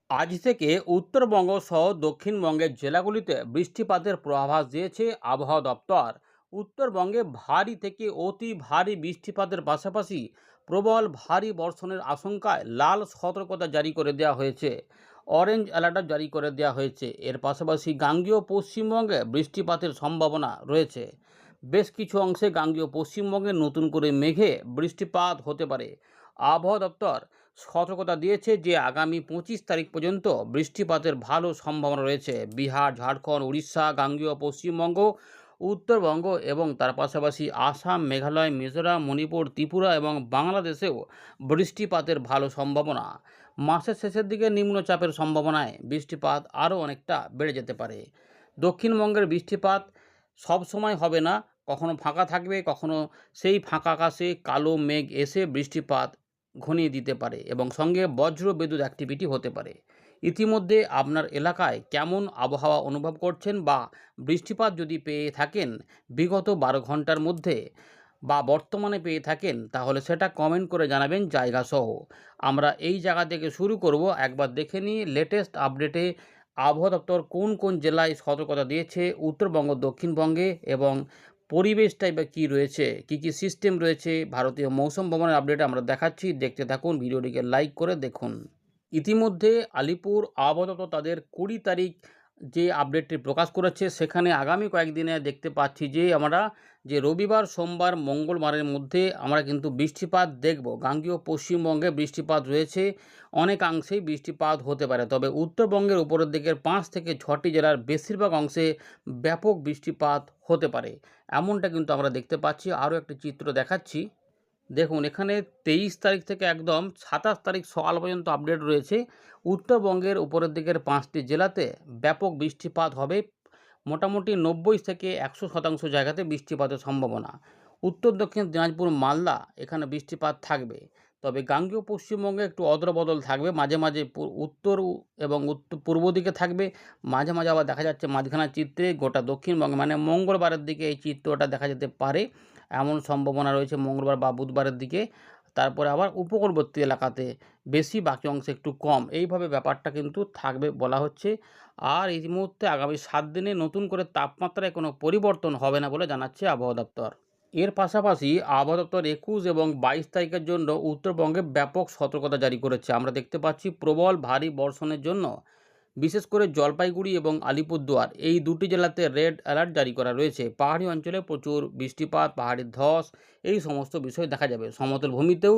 আজ থেকে উত্তরবঙ্গ সহ দক্ষিণবঙ্গের জেলাগুলিতে বৃষ্টিপাতের পূর্বাভাস দিয়েছে আবহাওয়া দপ্তর। উত্তরবঙ্গে ভারী থেকে অতি ভারী বৃষ্টিপাতের পাশাপাশি প্রবল ভারী বর্ষণের আশঙ্কায় লাল সতর্কতা জারি করে দেওয়া হয়েছে। অরেঞ্জ অ্যালার্টও জারি করে দেওয়া হয়েছে। এর পাশাপাশি গাঙ্গেয় পশ্চিমবঙ্গে বৃষ্টিপাতের সম্ভাবনা রয়েছে। বেশ কিছু অংশে গাঙ্গেয় পশ্চিমবঙ্গে নতুন করে মেঘে বৃষ্টিপাত হতে পারে। আবহাওয়া দপ্তর সতর্কতা দিয়েছে যে আগামী 25 তারিখ পর্যন্ত বৃষ্টিপাতের ভালো সম্ভাবনা রয়েছে। বিহার, ঝাড়খণ্ড, উড়িষ্যা, গাঙ্গেয় পশ্চিমবঙ্গ, উত্তরবঙ্গ এবং তার পাশাপাশি আসাম, মেঘালয়, মিজোরাম, মণিপুর, ত্রিপুরা এবং বাংলাদেশেও বৃষ্টিপাতের ভালো সম্ভাবনা। মাসের শেষের দিকে নিম্নচাপের সম্ভাবনায় বৃষ্টিপাত আরও অনেকটা বেড়ে যেতে পারে। দক্ষিণবঙ্গের বৃষ্টিপাত সবসময় হবে না, কখনো ফাঁকা থাকবে, কখনো সেই ফাঁকা আকাশে কালো মেঘ এসে বৃষ্টিপাত ঘনিয়ে দিতে পারে এবং সঙ্গে বজ্র বিদ্যুৎ অ্যাক্টিভিটি হতে পারে। ইতিমধ্যে আপনার এলাকায় কেমন আবহাওয়া অনুভব করছেন বা বৃষ্টিপাত যদি পেয়ে থাকেন বিগত 12 ঘন্টার মধ্যে বা বর্তমানে পেয়ে থাকেন, তাহলে সেটা কমেন্ট করে জানাবেন জায়গাসহ। আমরা এই জায়গা থেকে শুরু করব। একবার দেখে নিই লেটেস্ট আপডেটে আবহাওয়া দপ্তর কোন কোন জেলায় সতর্কতা দিয়েছে উত্তরবঙ্গ, দক্ষিণবঙ্গে এবং পরিবেশটাই বা কী রয়েছে, কী কী সিস্টেম রয়েছে ভারতীয় মৌসুম ভবনের আপডেটে আমরা দেখাচ্ছি। দেখতে থাকুন, ভিডিওটিকে লাইক করে দেখুন। ইতিমধ্যে আলিপুর আবহাওয়া দপ্তর তাদের 20 তারিখ যে আপডেটটি প্রকাশ করেছে, সেখানে আগামী কয়েকদিনে দেখতে পাচ্ছি যে আমরা যে রবিবার, সোমবার, মঙ্গলবারের মধ্যে আমরা কিন্তু বৃষ্টিপাত দেখব। গাঙ্গেয় পশ্চিমবঙ্গে বৃষ্টিপাত রয়েছে, অনেকাংশেই বৃষ্টিপাত হতে পারে। তবে উত্তরবঙ্গের উপরের দিকের 5 থেকে 6টি জেলার বেশিরভাগ অংশে ব্যাপক বৃষ্টিপাত হতে পারে, এমনটা কিন্তু আমরা দেখতে পাচ্ছি। আরও একটি চিত্র দেখাচ্ছি। দেখুন, এখানে 23 তারিখ থেকে একদম 27 তারিখ সকাল পর্যন্ত আপডেট রয়েছে। উত্তরবঙ্গের উপরের দিকের 5টি জেলাতে ব্যাপক বৃষ্টিপাত হবে। মোটামুটি 90 থেকে 100% জায়গাতে বৃষ্টিপাতের সম্ভাবনা। উত্তর দক্ষিণ দিনাজপুর, মালদা এখানে বৃষ্টিপাত থাকবে। তবে গাঙ্গেয় পশ্চিমবঙ্গে একটু অদলবদল থাকবে। মাঝে মাঝে উত্তর এবং উত্তর পূর্ব দিকে থাকবে, মাঝে মাঝে আবার দেখা যাচ্ছে মাঝখানের চিত্রে গোটা দক্ষিণবঙ্গে, মানে মঙ্গলবারের দিকে এই চিত্রটা দেখা যেতে পারে, এমন সম্ভাবনা রয়েছে মঙ্গলবার বা বুধবারের দিকে। তারপরে আবার উপকূলবর্তী এলাকাতে বেশি, বাকি অংশে একটু কম, এইভাবে ব্যাপারটা কিন্তু থাকবে বলা হচ্ছে। আর এই মুহূর্তে আগামী 7 দিনে নতুন করে তাপমাত্রায় কোনো পরিবর্তন হবে না বলে জানাচ্ছে আবহাওয়া দপ্তর। এর পাশাপাশি আবহাওয়া দপ্তর 21 এবং 22 তারিখের জন্য উত্তরবঙ্গে ব্যাপক সতর্কতা জারি করেছে। আমরা দেখতে পাচ্ছি প্রবল ভারী বর্ষণের জন্য বিশেষ করে জলপাইগুড়ি এবং আলিপুরদুয়ার এই দুটি জেলাতে রেড অ্যালার্ট জারি করা রয়েছে। পাহাড়ি অঞ্চলে প্রচুর বৃষ্টিপাত, পাহাড়ি ধস, এই সমস্ত বিষয় দেখা যাবে। সমতল ভূমিতেও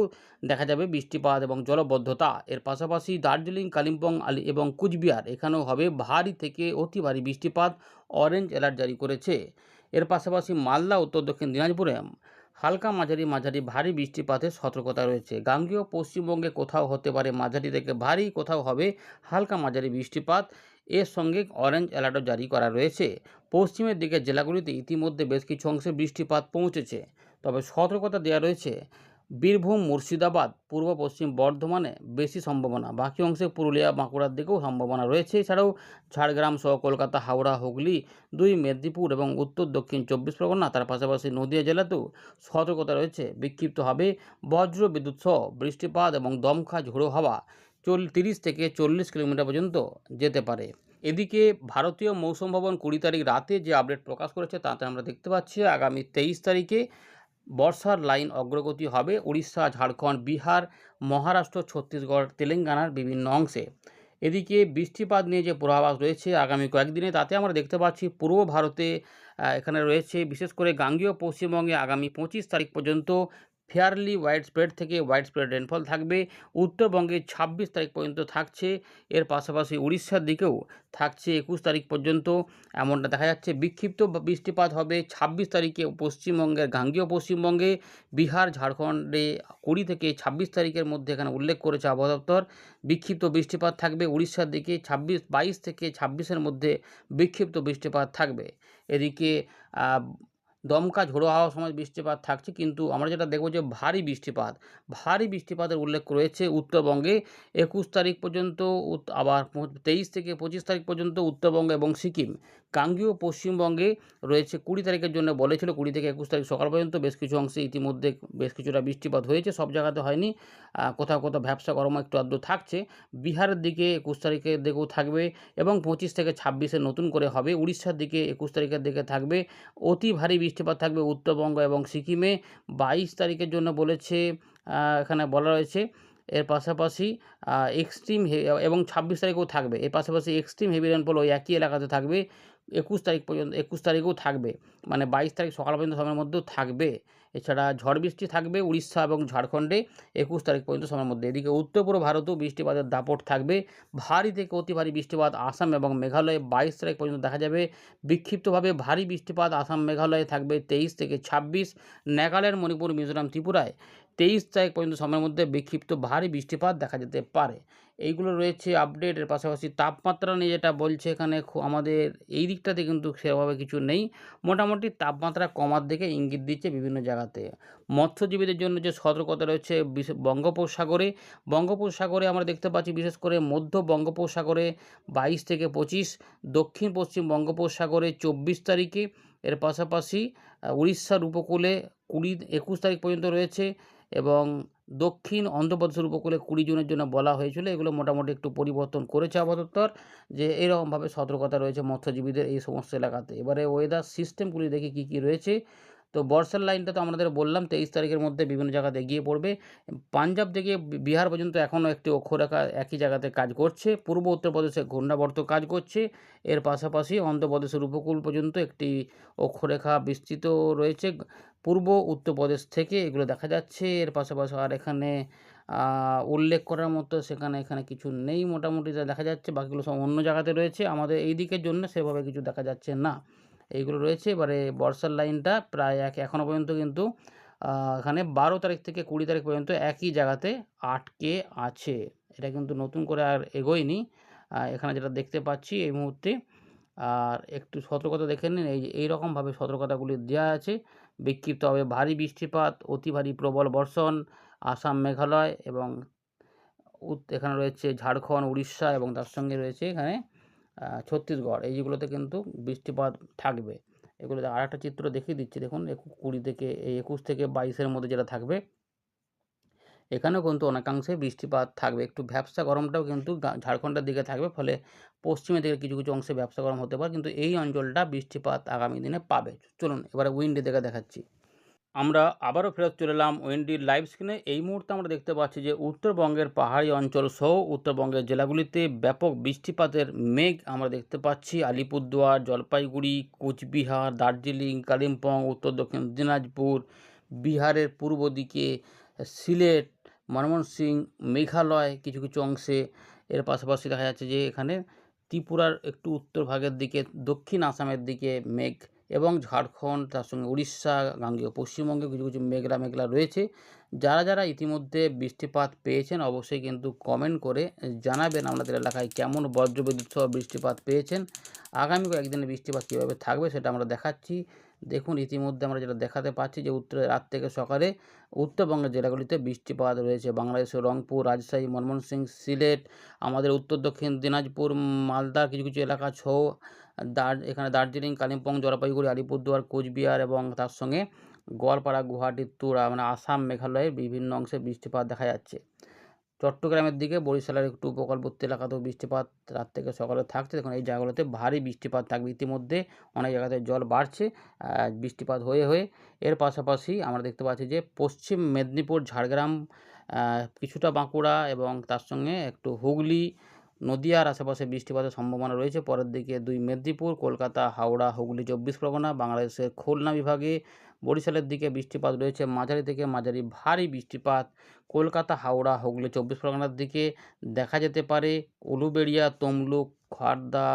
দেখা যাবে বৃষ্টিপাত এবং জলবদ্ধতা। এর পাশাপাশি দার্জিলিং, কালিম্পং এবং কুচবিহার এখানেও হবে ভারী থেকে অতি ভারী বৃষ্টিপাত, অরেঞ্জ অ্যালার্ট জারি করেছে। এর পাশাপাশি মালদা, উত্তর দক্ষিণ দিনাজপুরে হালকা মাঝারি মাঝারি ভারী বৃষ্টিপাতের সতর্কতা রয়েছে। গাঙ্গেয় পশ্চিমবঙ্গে কোথাও হতে পারে মাঝারি থেকে ভারী, কোথাও হবে হালকা মাঝারি বৃষ্টিপাত। এর সঙ্গে অরেঞ্জ অ্যালার্টও জারি করা রয়েছে। পশ্চিমের দিকের জেলাগুলিতে ইতিমধ্যে বেশ কিছু অংশে বৃষ্টিপাত পৌঁছেছে। তবে সতর্কতা দেওয়া রয়েছে বীরভূম, মুর্শিদাবাদ, পূর্ব পশ্চিম বর্ধমানে বেশি সম্ভাবনা। বাকি অংশে পুরুলিয়া, বাঁকুড়ার দিকেও সম্ভাবনা রয়েছে। এছাড়াও ঝাড়গ্রাম সহ কলকাতা, হাওড়া, হুগলি, 2 মেদিনীপুর এবং উত্তর দক্ষিণ 24 পরগনা, তার পাশাপাশি নদিয়া জেলাতেও সতর্কতা রয়েছে। বিক্ষিপ্ত হবে বজ্র বিদ্যুৎ সহ বৃষ্টিপাত এবং দমকা ঝোড়ো হাওয়া 30 থেকে 40 কিলোমিটার পর্যন্ত যেতে পারে। এদিকে ভারতীয় মৌসুম ভবন 20 তারিখ রাতে যে আপডেট প্রকাশ করেছে, তাতে আমরা দেখতে পাচ্ছি আগামী 23 তারিখে বর্ষার লাইন অগ্রগতি হবে উড়িষ্যা, ঝাড়খণ্ড, বিহার, মহারাষ্ট্র, ছত্তিশগড়, তেলেঙ্গানার বিভিন্ন অংশে। এদিকে বৃষ্টিপাত নিয়ে যে পূর্বাভাস রয়েছে আগামী কয়েকদিনে, তাতে আমরা দেখতে পাচ্ছি পূর্ব ভারতে এখানে রয়েছে বিশেষ করে গাঙ্গেয় পশ্চিমবঙ্গে আগামী 25 তারিখ পর্যন্ত ফেয়ারলি ওয়াইড স্প্রেড থেকে ওয়াইড স্প্রেড রেনফল থাকবে। উত্তরবঙ্গে 26 তারিখ পর্যন্ত থাকছে। এর পাশাপাশি উড়িষ্যার দিকেও থাকছে 21 তারিখ পর্যন্ত, এমনটা দেখা যাচ্ছে। বিক্ষিপ্ত বৃষ্টিপাত হবে 26 তারিখে পশ্চিমবঙ্গের গাঙ্গেয় পশ্চিমবঙ্গে, বিহার, ঝাড়খণ্ডে 20 থেকে 26 তারিখের মধ্যে এখানে উল্লেখ করেছে আবহাওয়া দপ্তর। বিক্ষিপ্ত বৃষ্টিপাত থাকবে উড়িষ্যার দিকে 22 থেকে 26-এর মধ্যে বিক্ষিপ্ত বৃষ্টিপাত থাকবে। এদিকে দমকা ঝোড়ো হাওয়ার সময় বৃষ্টিপাত থাকছে, কিন্তু আমরা যেটা দেখব যে ভারী বৃষ্টিপাতের উল্লেখ রয়েছে উত্তরবঙ্গে 21 তারিখ পর্যন্ত, আবার 23 থেকে 25 তারিখ পর্যন্ত উত্তরবঙ্গ এবং সিকিম, গাঙ্গেয় পশ্চিমবঙ্গে রয়েছে 20 তারিখের জন্য বলেছিল, 20 থেকে 21 তারিখ সকাল পর্যন্ত বেশ কিছু অংশে ইতিমধ্যে বেশ কিছুটা বৃষ্টিপাত হয়েছে, সব জায়গাতে হয়নি। কোথাও কোথাও ভ্যাপসা গরম একটু আধটু থাকছে। বিহারের দিকে 21 তারিখের দিকেও থাকবে এবং 25 থেকে 26-এ নতুন করে হবে। উড়িষ্যার দিকে 21 তারিখের দিকে থাকবে। অতি ভারী বৃষ্টিপাত থাকবে উত্তরবঙ্গ এবং সিকিমে। 22 তারিখের জন্য বলেছে, এখানে বলা রয়েছে। এর পাশাপাশি এক্সট্রিম এবং 26 তারিখেও থাকবে। এর পাশাপাশি এক্সট্রিম হেভি রেইনফল ওই একই এলাকাতে থাকবে 21 তারিখ পর্যন্ত, 21 তারিখেও থাকবে, মানে 22 তারিখ সকাল পর্যন্ত সময়ের মধ্যেও থাকবে। এছাড়া ঝড় বৃষ্টি থাকবে উড়িষ্যা এবং ঝাড়খণ্ডে 21 তারিখ পর্যন্ত সময়ের মধ্যে। এদিকে উত্তর পূর্ব ভারতেও বৃষ্টিপাতের দাপট থাকবে। ভারী থেকে অতি ভারী বৃষ্টিপাত আসাম এবং মেঘালয়ে 22 তারিখ পর্যন্ত দেখা যাবে। বিক্ষিপ্তভাবে ভারী বৃষ্টিপাত আসাম মেঘালয়ে থাকবে 23 থেকে 26। নাগাল্যান্ড, মণিপুর, মিজোরাম, ত্রিপুরায় 23 তারিখ পর্যন্ত সময়ের মধ্যে বিক্ষিপ্ত ভারী বৃষ্টিপাত দেখা যেতে পারে। এইগুলো রয়েছে আপডেট। এর পাশাপাশি তাপমাত্রা নিয়ে যেটা বলছে এখানে, আমাদের এই দিকটাতে কিন্তু সেভাবে কিছু নেই। মোটামুটি তাপমাত্রা কমার দিকে ইঙ্গিত দিচ্ছে বিভিন্ন জায়গাতে। মৎস্যজীবীদের জন্য যে সতর্কতা রয়েছে বঙ্গোপসাগরে, বঙ্গোপসাগরে আমরা দেখতে পাচ্ছি বিশেষ করে মধ্য বঙ্গোপসাগরে 22 থেকে 25, দক্ষিণ পশ্চিম বঙ্গোপসাগরে 24 তারিখে। এর পাশাপাশি উড়িষ্যার উপকূলে 21 তারিখ পর্যন্ত রয়েছে এবং দক্ষিণ অন্ধ্রপ্রদেশের উপকূলে 20 জুনের জন্য বলা হয়েছিল। এগুলো মোটামুটি একটু পরিবর্তন করেছে আবহাওয়া দপ্তর, যে এরকমভাবে সতর্কতা রয়েছে মৎস্যজীবীদের এই সমস্ত এলাকাতে। এবারে ওয়েদার সিস্টেমগুলি দেখি কী কী রয়েছে। তো বর্ষার লাইনটা তো আমাদের বললাম 23 তারিখের মধ্যে বিভিন্ন জায়গাতে এগিয়ে পড়বে। পাঞ্জাব থেকে বিহার পর্যন্ত এখনও একটি অক্ষরেখা একই জায়গাতে কাজ করছে। পূর্ব উত্তরপ্রদেশে ঘূর্ণাবর্ত কাজ করছে। এর পাশাপাশি অন্ধ্রপ্রদেশের উপকূল পর্যন্ত একটি অক্ষরেখা বিস্তৃত রয়েছে পূর্ব উত্তরপ্রদেশ থেকে, এগুলো দেখা যাচ্ছে। এর পাশাপাশি আর এখানে উল্লেখ করার মতো এখানে কিছু নেই মোটামুটি যা দেখা যাচ্ছে। বাকিগুলো সব অন্য জায়গাতে রয়েছে, আমাদের এই দিকের জন্য সেভাবে কিছু দেখা যাচ্ছে না। এইগুলো রয়েছে। এবারে বর্ষার লাইনটা প্রায় এখনও পর্যন্ত কিন্তু এখানে 12 তারিখ থেকে 20 তারিখ পর্যন্ত একই জায়গাতে আটকে আছে। এটা কিন্তু নতুন করে আর এগোয়নি, এখানে যেটা দেখতে পাচ্ছি এই মুহূর্তে। আর একটু সতর্কতা দেখে নিন, এইরকমভাবে সতর্কতাগুলি দেওয়া আছে। বিক্ষিপ্তভাবে ভারী বৃষ্টিপাত, অতি ভারী প্রবল বর্ষণ আসাম, মেঘালয় এবং এখানে রয়েছে ঝাড়খণ্ড, উড়িষ্যা এবং তার সঙ্গে রয়েছে এখানে ছত্তিশগড়। এইগুলোতে কিন্তু বৃষ্টিপাত থাকবে। এগুলোতে আর একটা চিত্র দেখিয়ে দিচ্ছি, দেখুন 21 থেকে 22-এর মধ্যে যেটা থাকবে, এখানেও কিন্তু অনেকাংশে বৃষ্টিপাত থাকবে। একটু ভ্যাপসা গরমটাও কিন্তু ঝাড়খণ্ডের দিকে থাকবে, ফলে পশ্চিমের দিকে কিছু কিছু অংশে ভ্যাপসা গরম হতে পারে, কিন্তু এই অঞ্চলটা বৃষ্টিপাত আগামী দিনে পাবে। চলুন এবারে উইন্ডের দিকে দেখাচ্ছি। আমরা আবারও ফেরত চলে এলাম উইন্ডির লাইভ স্ক্রিনে। এই মুহূর্তে আমরা দেখতে পাচ্ছি যে উত্তরবঙ্গের পাহাড়ি অঞ্চল সহ উত্তরবঙ্গের জেলাগুলিতে ব্যাপক বৃষ্টিপাতের মেঘ আমরা দেখতে পাচ্ছি। আলিপুরদুয়ার, জলপাইগুড়ি, কোচবিহার, দার্জিলিং, কালিম্পং, উত্তর দক্ষিণ দিনাজপুর, বিহারের পূর্ব দিকে সিলেট, ময়মনসিংহ, মেঘালয় কিছু কিছু অংশে। এর পাশাপাশি দেখা যাচ্ছে যে এখানে ত্রিপুরার একটু উত্তর ভাগের দিকে, দক্ষিণ আসামের দিকে মেঘ এবং ঝাড়খণ্ড, তার সঙ্গে উড়িষ্যা, গাঙ্গেয় পশ্চিমবঙ্গে কিছু কিছু মেঘলা মেঘলা রয়েছে। যারা যারা ইতিমধ্যে বৃষ্টিপাত পেয়েছেন অবশ্যই কিন্তু কমেন্ট করে জানাবেন আপনাদের এলাকায় কেমন বজ্রবিদ্যুৎ সহ বৃষ্টিপাত পেয়েছেন। আগামী কয়েকদিনে বৃষ্টিপাত কীভাবে থাকবে সেটা আমরা দেখাচ্ছি। দেখুন ইতিমধ্যে আমরা যেটা দেখাতে পাচ্ছি যে উত্তরে রাত থেকে সকালে উত্তরবঙ্গের জেলাগুলিতে বৃষ্টিপাত রয়েছে। বাংলাদেশের রংপুর, রাজশাহী, ময়মনসিংহ, সিলেট, আমাদের উত্তর দক্ষিণ দিনাজপুর, মালদার কিছু কিছু এলাকা সহ এখানে দার্জিলিং, কালিম্পং, জলপাইগুড়ি, আলিপুরদুয়ার, কোচবিহার এবং তার সঙ্গে গোয়ালপাড়া, গুয়াহাটি, তুরা, মানে আসাম, মেঘালয়ের বিভিন্ন অংশে বৃষ্টিপাত দেখা যাচ্ছে। চট্টগ্রামের দিকে, বরিশালের একটু উপকূলবর্তী এলাকাতেও বৃষ্টিপাত রাত থেকে সকালে থাকছে। দেখুন এই জায়গাগুলোতে ভারী বৃষ্টিপাত থাকবে। ইতিমধ্যে অনেক জায়গাতে জল বাড়ছে বৃষ্টিপাত হয়ে হয়ে। এর পাশাপাশি আমরা দেখতে পাচ্ছি যে পশ্চিম মেদিনীপুর, ঝাড়গ্রাম, কিছুটা বাঁকুড়া এবং তার সঙ্গে একটু হুগলি, নদিয়ার আশেপাশে বৃষ্টিপাতের সম্ভাবনা রয়েছে। পরের দিকে 2 মেদিনীপুর, কলকাতা, হাওড়া, হুগলি, 24 পরগনা, বাংলাদেশের খুলনা বিভাগে, বরিশালের দিকে বৃষ্টিপাত রয়েছে মাঝারি থেকে মাঝারি ভারী বৃষ্টিপাত। কলকাতা, হাওড়া, হুগলি, 24 পরগনার দিকে দেখা যেতে পারে। উলুবেড়িয়া, তমলুক, খড়দা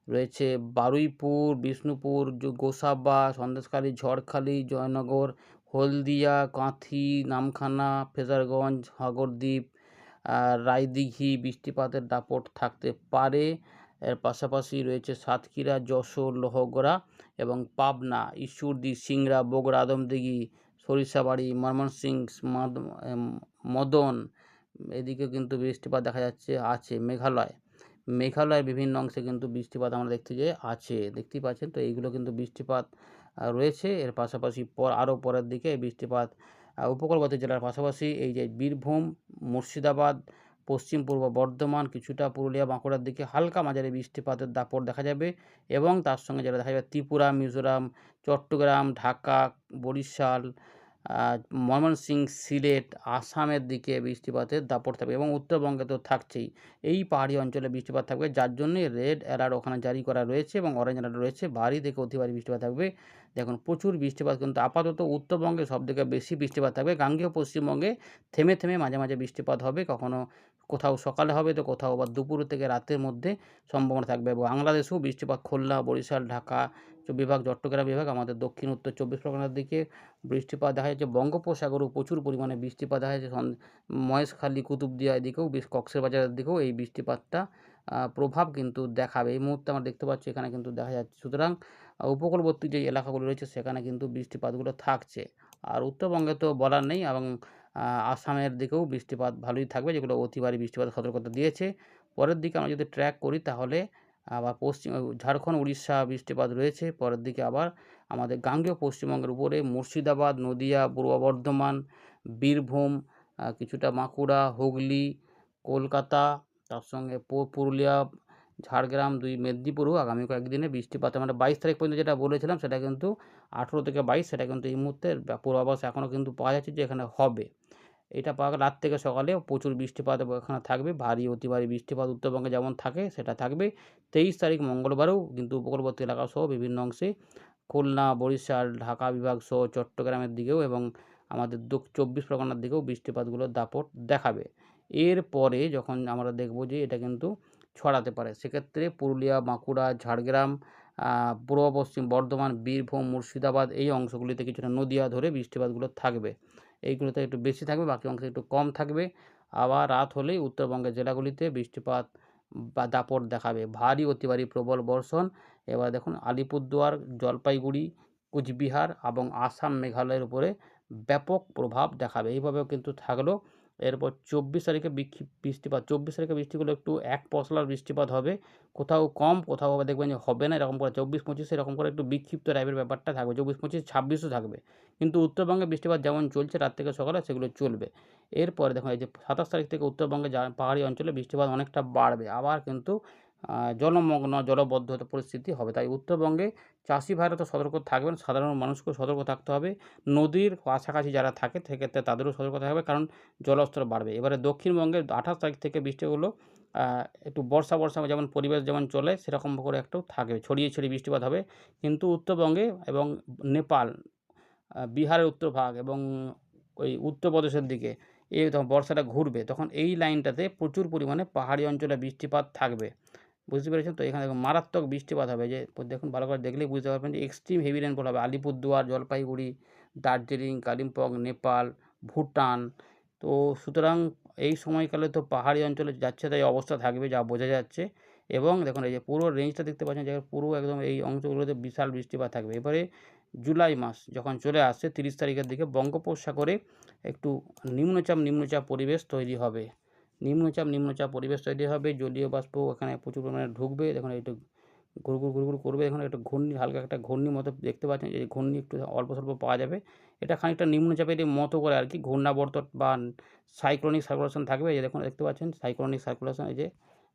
রয়েছে, বারুইপুর, বিষ্ণুপুর, গোসাবা, সন্দেশখালী, ঝড়খালি, জয়নগর, হলদিয়া, কাঁথি, নামখানা, ফ্রেজারগঞ্জ, সাগরদ্বীপ, রায়দিঘি বৃষ্টিপাতের দাপট থাকতে পারে। এর পাশাপাশি রয়েছে সাতক্ষীরা, যশোর, লোহগড়া এবং পাবনা, ঈশ্বরদী, সিংড়া, বগুড়া, আদমদিঘি, সরিষাবাড়ি, ময়মনসিংহ, মদন, এদিকে কিন্তু বৃষ্টিপাত দেখা যাচ্ছে আছে। মেঘালয়, মেঘালয়ের বিভিন্ন অংশে কিন্তু বৃষ্টিপাত আমরা দেখতে যে আছে, দেখতেই পাচ্ছেন। তো এইগুলো কিন্তু বৃষ্টিপাত রয়েছে। এর পাশাপাশি আরও পরের দিকে এই বৃষ্টিপাত উপকূলবর্তী জেলার পাশাপাশি এই যে বীরভূম, মুর্শিদাবাদ, পশ্চিম পূর্ব বর্ধমান, কিছুটা পুরুলিয়া, বাঁকুড়ার দিকে হালকা মাঝারি বৃষ্টিপাতের দাপট দেখা যাবে এবং তার সঙ্গে যেটা দেখা যাবে ত্রিপুরা, মিজোরাম, চট্টগ্রাম, ঢাকা, বরিশাল, ময়মনসিংহ, সিলেট, আসামের দিকে বৃষ্টিপাতের দাপট থাকবে এবং উত্তরবঙ্গে তো থাকছেই। এই পাহাড়ি অঞ্চলে বৃষ্টিপাত থাকবে, যার জন্যই রেড অ্যালার্ট ওখানে জারি করা রয়েছে এবং অরেঞ্জ অ্যালার্ট রয়েছে। ভারী থেকে অতি ভারী বৃষ্টিপাত থাকবে। দেখুন প্রচুর বৃষ্টিপাত কিন্তু আপাতত উত্তরবঙ্গে সবথেকে বেশি বৃষ্টিপাত থাকবে। গাঙ্গেয় পশ্চিমবঙ্গে থেমে থেমে মাঝে মাঝে বৃষ্টিপাত হবে, কখনো কোথাও সকালে হবে তো কোথাও আবার দুপুর থেকে রাতের মধ্যে সম্ভাবনা থাকবে। এবং বাংলাদেশেও বৃষ্টিপাত খুলনা, বরিশাল, ঢাকা বিভাগ, চট্টগ্রাম বিভাগ, আমাদের দক্ষিণ উত্তর 24 পরগনার দিকে বৃষ্টিপাত দেখা যাচ্ছে। বঙ্গোপসাগরেও প্রচুর পরিমাণে বৃষ্টিপাত দেখা যাচ্ছে। মহেশখালী, কুতুবদিয়া এদিকেও কক্সবাজারের দিকেও এই বৃষ্টিপাতটা প্রভাব কিন্তু দেখাবে। এই মুহূর্তে আমরা দেখতে পাচ্ছি এখানে কিন্তু দেখা যাচ্ছে। সুতরাং উপকূলবর্তী যে এলাকাগুলো রয়েছে সেখানে কিন্তু বৃষ্টিপাতগুলো থাকছে। আর উত্তরবঙ্গে তো বলার নেই এবং আসামের দিকেও বৃষ্টিপাত ভালোই থাকবে, যেগুলো অতি ভারী বৃষ্টিপাতের সতর্কতা দিয়েছে। পরের দিকে আমরা যদি ট্র্যাক করি তাহলে আবার ঝাড়খণ্ড, উড়িষ্যা বৃষ্টিপাত রয়েছে। পরের দিকে আবার আমাদের গাঙ্গেয় পশ্চিমবঙ্গের উপরে মুর্শিদাবাদ, নদিয়া, পূর্ব বর্ধমান, বীরভূম, কিছুটা বাঁকুড়া, হুগলি, কলকাতা, তার সঙ্গে পুরুলিয়া, ঝাড়গ্রাম, 2 মেদিনীপুরও আগামী কয়েকদিনে বৃষ্টিপাত আমরা 22 তারিখ পর্যন্ত যেটা বলেছিলাম সেটা কিন্তু 18 থেকে 22 সেটা কিন্তু এই মুহূর্তে পূর্বাভাস এখনও কিন্তু পাওয়া যাচ্ছে যে এখানে হবে। এটা পাওয়া রাত থেকে সকালে প্রচুর বৃষ্টিপাত এখানে থাকবে। ভারী অতি ভারী বৃষ্টিপাত উত্তরবঙ্গে যেমন থাকে সেটা থাকবে। 23 তারিখ মঙ্গলবারেও কিন্তু উপকূলবর্তী এলাকাসহ বিভিন্ন অংশে খুলনা, বরিশাল, ঢাকা বিভাগ সহ চট্টগ্রামের দিকেও এবং আমাদের 24 পরগনার দিকেও বৃষ্টিপাতগুলোর দাপট দেখাবে। এরপরে যখন আমরা দেখব যে এটা কিন্তু ছড়াতে পারে, সেক্ষেত্রে পুরুলিয়া, বাঁকুড়া, ঝাড়গ্রাম, পূর্ব পশ্চিম বর্ধমান, বীরভূম, মুর্শিদাবাদ এই অংশগুলিতে কিছুটা নদিয়া ধরে বৃষ্টিপাতগুলো থাকবে। এইগুলোতে একটু বেশি থাকবে, বাকি অংশে একটু কম থাকবে। আবার রাত হলেই উত্তরবঙ্গের জেলাগুলিতে বৃষ্টিপাত বা দাপট দেখাবে। ভারী অতি ভারী প্রবল বর্ষণ। এবার দেখুন আলিপুরদুয়ার, জলপাইগুড়ি, কুচবিহার এবং আসাম, মেঘালয়ের উপরে ব্যাপক প্রভাব দেখাবে। এইভাবেও কিন্তু থাকলো। এরপর 24 তারিখে বৃষ্টিপাত। 24 তারিখে বৃষ্টিগুলো একটু এক পশলার বৃষ্টিপাত হবে। কোথাও কম, কোথাও আবার দেখবেন যে হবে না, এরকম করে 24-25 এরকম করে একটু বিক্ষিপ্ত টাইপের ব্যাপারটা থাকবে। 24-25, 26ও থাকবে। কিন্তু উত্তরবঙ্গে বৃষ্টিপাত যেমন চলছে রাত থেকে সকালে সেগুলো চলবে। এরপরে দেখুন এই যে 27 তারিখ থেকে উত্তরবঙ্গে পাহাড়ি অঞ্চলে বৃষ্টিপাত অনেকটা বাড়বে। আবার কিন্তু জলমগ্ন, জলবদ্ধতা পরিস্থিতি হবে। তাই উত্তরবঙ্গে চাষি ভাইরা তো সতর্ক থাকবেন, সাধারণ মানুষকেও সতর্ক থাকতে হবে। নদীর কাছাকাছি যারা থাকে সেক্ষেত্রে তাদেরও সতর্ক থাকতে হবে, কারণ জলস্তর বাড়বে। এবারে দক্ষিণবঙ্গে 28 তারিখ থেকে বৃষ্টিগুলো একটু বর্ষা যেমন পরিবেশ যেমন চলে সেরকম করে একটু থাকবে, ছড়িয়ে ছড়িয়ে বৃষ্টিপাত হবে। কিন্তু উত্তরবঙ্গে এবং নেপাল, বিহারের উত্তরভাগ এবং ওই উত্তরপ্রদেশের দিকে তখন বর্ষাটা ঘুরবে, তখন এই লাইনটাতে প্রচুর পরিমাণে পাহাড়ি অঞ্চলে বৃষ্টিপাত থাকবে। বুঝতে পেরেছেন তো? এখানে দেখুন মারাত্মক বৃষ্টিপাত হবে, যে দেখুন ভালো করে দেখলেই বুঝতে পারবেন যে এক্সট্রিম হেভি রেইনফল হবে আলিপুরদুয়ার, জলপাইগুড়ি, দার্জিলিং, কালিম্পং, নেপাল, ভুটান। তো সুতরাং এই সময়কালে তো পাহাড়ি অঞ্চলে যাচ্ছে তাই অবস্থা থাকবে যা বোঝা যাচ্ছে। এবং দেখুন এই যে পুরো রেঞ্জটা দেখতে পাচ্ছেন, যে পুরো একদম এই অঞ্চলগুলোতে বিশাল বৃষ্টিপাত থাকবে। এবারে জুলাই মাস যখন চলে আসছে 30 তারিখের দিকে বঙ্গোপসাগরে একটু নিম্নচাপ পরিবেশ তৈরি হবে। নিম্নচাপ পরিবেশ তৈরি হবে। জলীয় বাষ্প এখানে প্রচুর পরিমাণে ঢুকবে। দেখুন একটু ঘুরঘুর করবে। দেখুন একটা ঘূর্ণি, হালকা একটা ঘূর্ণির মতো দেখতে পাচ্ছেন। এই ঘূর্ণি একটু অল্প স্বল্প পাওয়া যাবে। এটা খানিকটা নিম্নচাপের মতো করে আর কি, ঘূর্ণাবর্ত বা সাইক্লোনিক সার্কুলেশন থাকবে। এই যে দেখুন দেখতে পাচ্ছেন সাইক্লোনিক সার্কুলেশন, এই যে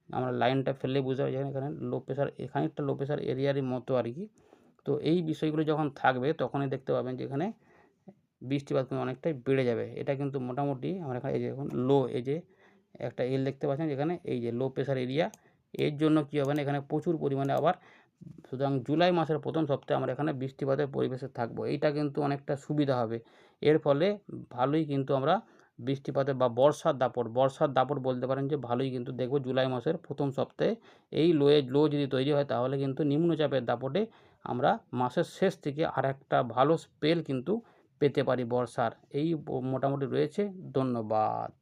আমরা লাইনটা ফেললেই বুঝতে পারছি এখানে লো প্রেশার, খানিকটা লো প্রেশার এরিয়ারই মতো আর কি। তো এই বিষয়গুলো যখন থাকবে তখনই দেখতে পাবেন যে এখানে বৃষ্টিপাত কিন্তু অনেকটাই বেড়ে যাবে। এটা কিন্তু মোটামুটি আমরা এখানে এই যে দেখুন এই যে একটা এল দেখতে পাচ্ছেন যেখানে, এই যে লো প্রেশার এরিয়া, এর জন্য কী হবে না এখানে প্রচুর পরিমাণে আবার, সুতরাং জুলাই মাসের প্রথম সপ্তাহে আমরা এখানে বৃষ্টিপাতের পরিবেশে থাকবো। এইটা কিন্তু অনেকটা সুবিধা হবে। এর ফলে ভালোই কিন্তু আমরা বৃষ্টিপাতে বা বর্ষার দাপট বলতে পারেন যে ভালোই কিন্তু দেখব জুলাই মাসের প্রথম সপ্তাহে। এই লো যদি তৈরি হয় তাহলে কিন্তু নিম্নচাপের দাপটে আমরা মাসের শেষ থেকে আরেকটা ভালো স্পেল কিন্তু পেতে পারি বর্ষার। এই মোটামুটি রয়েছে। ধন্যবাদ।